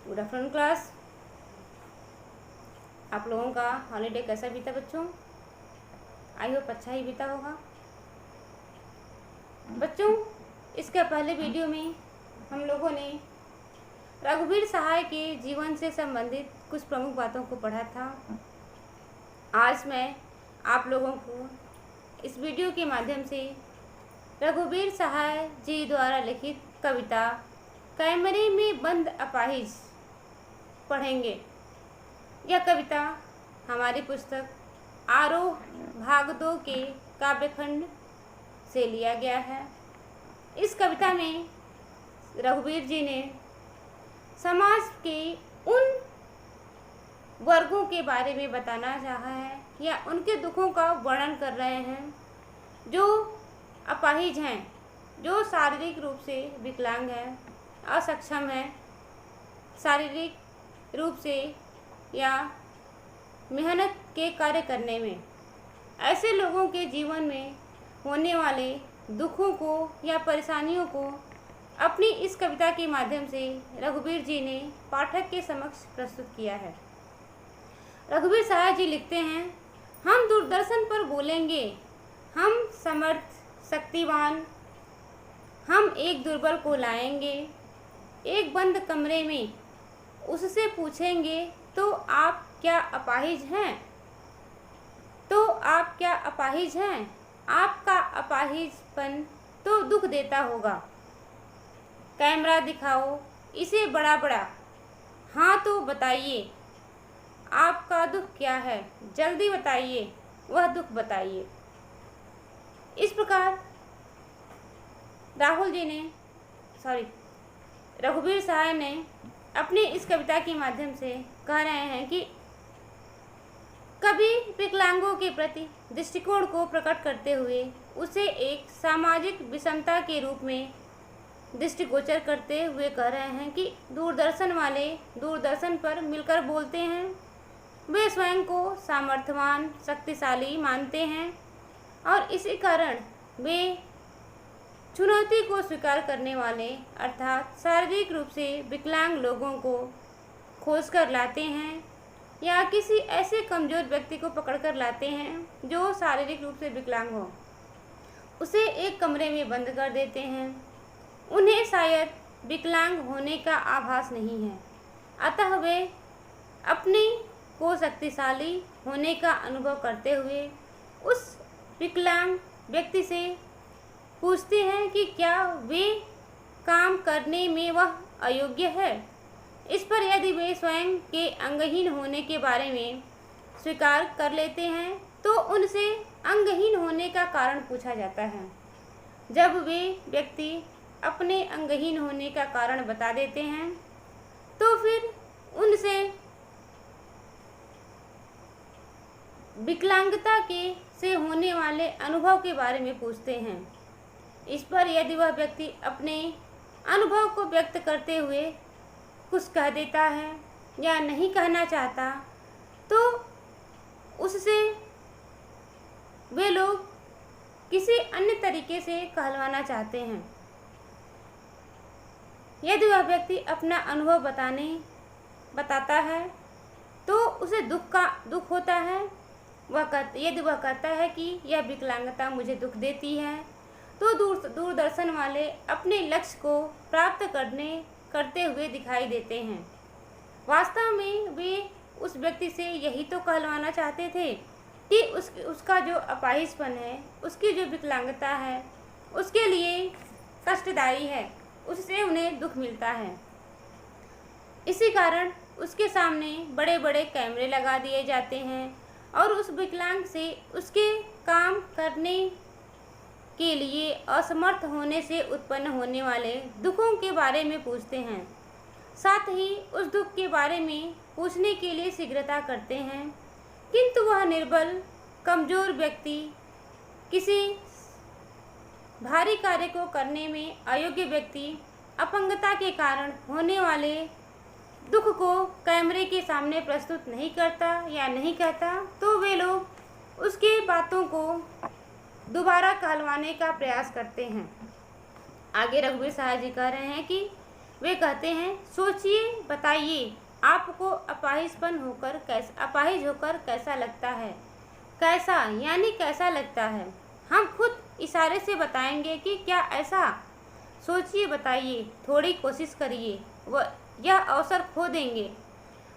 Good afternoon class. आप लोगों का हॉलीडे कैसा बीता बच्चों? आई होप अच्छा ही बीता होगा। बच्चों, इसके पहले वीडियो में हम लोगों ने रघुवीर सहाय के जीवन से संबंधित कुछ प्रमुख बातों को पढ़ा था। आज मैं आप लोगों को इस वीडियो के माध्यम से रघुवीर सहाय जी द्वारा लिखित कविता कैमरे में बंद अपाहिज पढ़ेंगे। यह कविता हमारी पुस्तक आरोह भाग 2 के काव्यखंड से लिया गया है। इस कविता में रघुवीर जी ने समाज के उन वर्गों के बारे में बताना चाहा है या उनके दुखों का वर्णन कर रहे हैं जो अपाहिज हैं, जो शारीरिक रूप से विकलांग हैं, असक्षम हैं शारीरिक रूप से या मेहनत के कार्य करने में। ऐसे लोगों के जीवन में होने वाले दुखों को या परेशानियों को अपनी इस कविता के माध्यम से रघुवीर जी ने पाठक के समक्ष प्रस्तुत किया है। रघुवीर सहाय जी लिखते हैं, हम दूरदर्शन पर बोलेंगे, हम समर्थ शक्तिवान, हम एक दुर्बल को लाएंगे, एक बंद कमरे में उससे पूछेंगे तो आप क्या अपाहिज हैं? तो आप क्या अपाहिज हैं? आपका अपाहिजपन तो दुख देता होगा। कैमरा दिखाओ इसे बड़ा बड़ा, हाँ तो बताइए आपका दुख क्या है, जल्दी बताइए वह दुख बताइए। इस प्रकार रघुवीर सहाय ने अपनी इस कविता के माध्यम से कह रहे हैं कि कभी विकलांगों के प्रति दृष्टिकोण को प्रकट करते हुए उसे एक सामाजिक विषमता के रूप में दृष्टिगोचर करते हुए कह रहे हैं कि दूरदर्शन वाले दूरदर्शन पर मिलकर बोलते हैं, वे स्वयं को सामर्थ्यवान शक्तिशाली मानते हैं और इसी कारण वे चुनौती को स्वीकार करने वाले अर्थात शारीरिक रूप से विकलांग लोगों को खोज कर लाते हैं या किसी ऐसे कमज़ोर व्यक्ति को पकड़कर लाते हैं जो शारीरिक रूप से विकलांग हो, उसे एक कमरे में बंद कर देते हैं। उन्हें शायद विकलांग होने का आभास नहीं है, अतः वे अपने को शक्तिशाली होने का अनुभव करते हुए उस विकलांग व्यक्ति से पूछते हैं कि क्या वे काम करने में वह अयोग्य है। इस पर यदि वे स्वयं के अंगहीन होने के बारे में स्वीकार कर लेते हैं तो उनसे अंगहीन होने का कारण पूछा जाता है। जब वे व्यक्ति अपने अंगहीन होने का कारण बता देते हैं तो फिर उनसे विकलांगता से होने वाले अनुभव के बारे में पूछते हैं। इस पर यदि वह व्यक्ति अपने अनुभव को व्यक्त करते हुए कुछ कह देता है या नहीं कहना चाहता तो उससे वे लोग किसी अन्य तरीके से कहलवाना चाहते हैं। यदि वह व्यक्ति अपना अनुभव बताता है तो उसे दुख होता है। यदि वह कहता है कि यह विकलांगता मुझे दुख देती है तो दूरदर्शन वाले अपने लक्ष्य को प्राप्त करते हुए दिखाई देते हैं। वास्तव में वे उस व्यक्ति से यही तो कहलवाना चाहते थे कि उसका जो अपाहिजपन है, उसकी जो विकलांगता है, उसके लिए कष्टदायी है, उससे उन्हें दुख मिलता है। इसी कारण उसके सामने बड़े बड़े कैमरे लगा दिए जाते हैं और उस विकलांग से उसके काम करने के लिए असमर्थ होने से उत्पन्न होने वाले दुखों के बारे में पूछते हैं। साथ ही उस दुख के बारे में पूछने के लिए शीघ्रता करते हैं, किंतु वह निर्बल कमज़ोर व्यक्ति किसी भारी कार्य को करने में अयोग्य व्यक्ति अपंगता के कारण होने वाले दुख को कैमरे के सामने प्रस्तुत नहीं करता या नहीं कहता तो वे लोग उसके बातों को दोबारा कहलवाने का प्रयास करते हैं। आगे रघुवीर सहाय जी कह रहे हैं कि वे कहते हैं, सोचिए, बताइए, आपको अपाहिज होकर कैसा लगता है। कैसा यानी कैसा लगता है। हम खुद इशारे से बताएंगे कि क्या ऐसा। सोचिए, बताइए, थोड़ी कोशिश करिए, वह यह अवसर खो देंगे।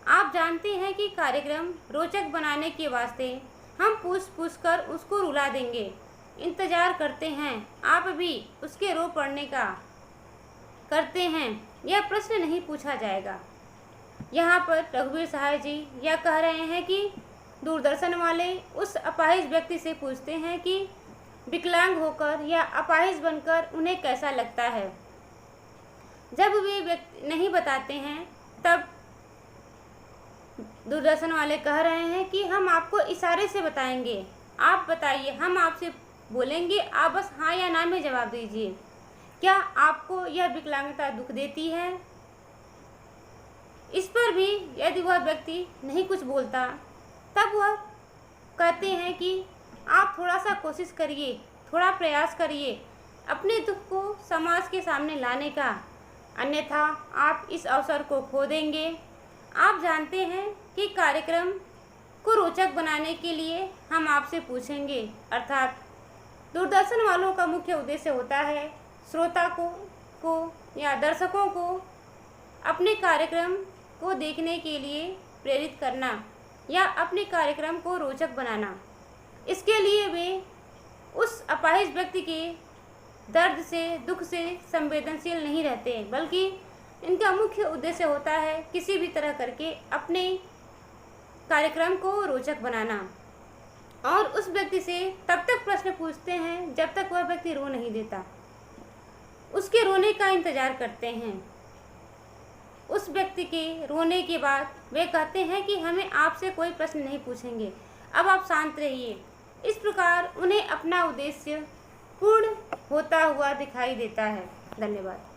आप जानते हैं कि कार्यक्रम रोचक बनाने के वास्ते हम पूछ कर उसको रुला देंगे। इंतजार करते हैं, आप भी उसके रो पड़ने का करते हैं, यह प्रश्न नहीं पूछा जाएगा। यहाँ पर रघुवीर सहाय जी यह कह रहे हैं कि दूरदर्शन वाले उस अपाहिज व्यक्ति से पूछते हैं कि विकलांग होकर या अपाहिज बनकर उन्हें कैसा लगता है। जब वे व्यक्ति नहीं बताते हैं, तब दूरदर्शन वाले कह रहे हैं कि हम आपको इशारे से बताएंगे, आप बताइए, हम आपसे बोलेंगे, आप बस हाँ या ना में जवाब दीजिए। क्या आपको यह विकलांगता दुख देती है? इस पर भी यदि वह व्यक्ति नहीं कुछ बोलता, तब वह कहते हैं कि आप थोड़ा सा कोशिश करिए, थोड़ा प्रयास करिए अपने दुख को समाज के सामने लाने का, अन्यथा आप इस अवसर को खो देंगे। आप जानते हैं कि कार्यक्रम को रोचक बनाने के लिए हम आपसे पूछेंगे, अर्थात दूरदर्शन वालों का मुख्य उद्देश्य होता है श्रोता को या दर्शकों को अपने कार्यक्रम को देखने के लिए प्रेरित करना या अपने कार्यक्रम को रोचक बनाना। इसके लिए वे उस अपाहिज व्यक्ति के दर्द से, दुख से संवेदनशील नहीं रहते, बल्कि इनका मुख्य उद्देश्य होता है किसी भी तरह करके अपने कार्यक्रम को रोचक बनाना। और उस व्यक्ति से तब तक प्रश्न पूछते हैं जब तक वह व्यक्ति रो नहीं देता, उसके रोने का इंतजार करते हैं। उस व्यक्ति के रोने के बाद वे कहते हैं कि हमें आपसे कोई प्रश्न नहीं पूछेंगे, अब आप शांत रहिए। इस प्रकार उन्हें अपना उद्देश्य पूर्ण होता हुआ दिखाई देता है। धन्यवाद।